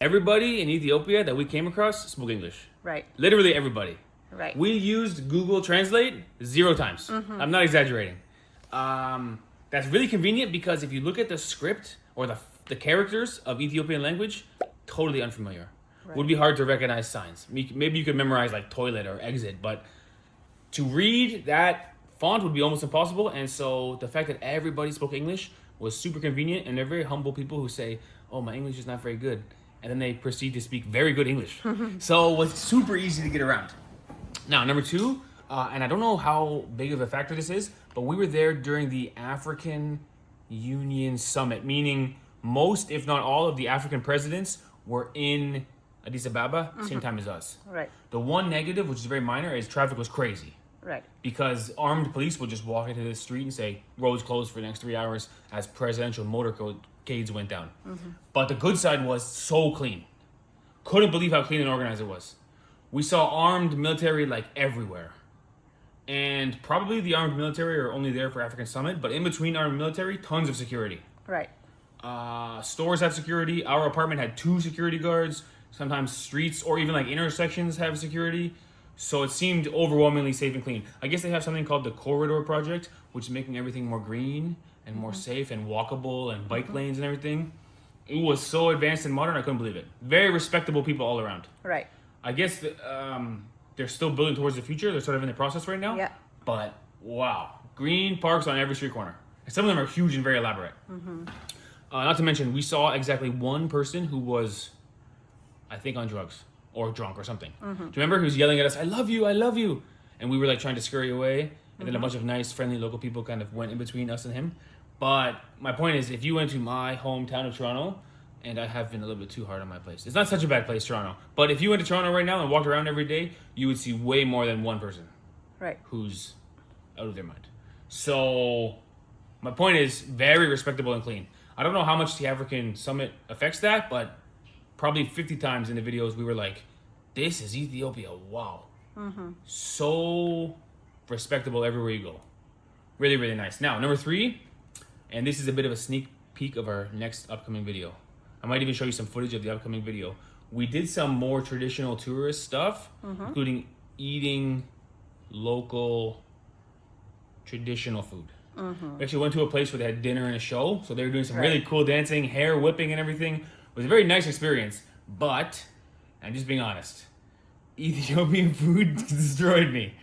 Everybody in Ethiopia that we came across spoke English. Right. Literally everybody. Right. We used Google Translate 0 times. Mm-hmm. I'm not exaggerating. That's really convenient because if you look at the script or the characters of Ethiopian language, totally unfamiliar. Right. Would be hard to recognize signs. Maybe you could memorize like toilet or exit, but to read that font would be almost impossible. And so the fact that everybody spoke English was super convenient, and they're very humble people who say, "Oh, my English is not very good," and then they proceed to speak very good English. So it was super easy to get around. Now, number two, and I don't know how big of a factor this is, but we were there during the African Union Summit, meaning most, if not all, of the African presidents were in Addis Ababa, same time as us. Right. The one negative, which is very minor, is traffic was crazy. Right. Because armed police would just walk into the street and say, roads closed for the next 3 hours as presidential motorcades went down. But the good side was so clean. Couldn't believe how clean and organized it was. We saw armed military like everywhere. And probably the armed military are only there for African Summit, but in between armed military, tons of security. Right. Stores have security. Our apartment had 2 security guards. Sometimes streets or even like intersections have security. So it seemed overwhelmingly safe and clean. I guess they have something called the Corridor Project, which is making everything more green and more safe and walkable and bike lanes and everything. It was so advanced and modern, I couldn't believe it. Very respectable people all around. Right. I guess they're still building towards the future. They're sort of in the process right now. Yeah. But wow, green parks on every street corner. And some of them are huge and very elaborate. Not to mention, we saw exactly one person who was, I think, on drugs or drunk or something. Do you remember? He was yelling at us, "I love you, I love you." And we were like trying to scurry away. And then a bunch of nice, friendly local people kind of went in between us and him. But my point is, if you went to my hometown of Toronto, and I have been a little bit too hard on my place. It's not such a bad place, Toronto. But if you went to Toronto right now and walked around every day, you would see way more than one person Right. who's out of their mind. So my point is very respectable and clean. I don't know how much the African Summit affects that, but probably 50 times in the videos we were like, this is Ethiopia, wow. So respectable everywhere you go. Really, really nice. Now, number 3, and this is a bit of a sneak peek of our next upcoming video. I might even show you some footage of the upcoming video. We did some more traditional tourist stuff, including eating local traditional food. We actually went to a place where they had dinner and a show, so they were doing some really cool dancing, hair whipping and everything. It was a very nice experience, but I'm just being honest. Ethiopian food destroyed me.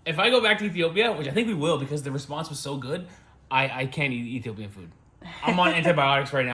If I go back to Ethiopia, which I think we will because the response was so good, I can't eat Ethiopian food. I'm on antibiotics right now.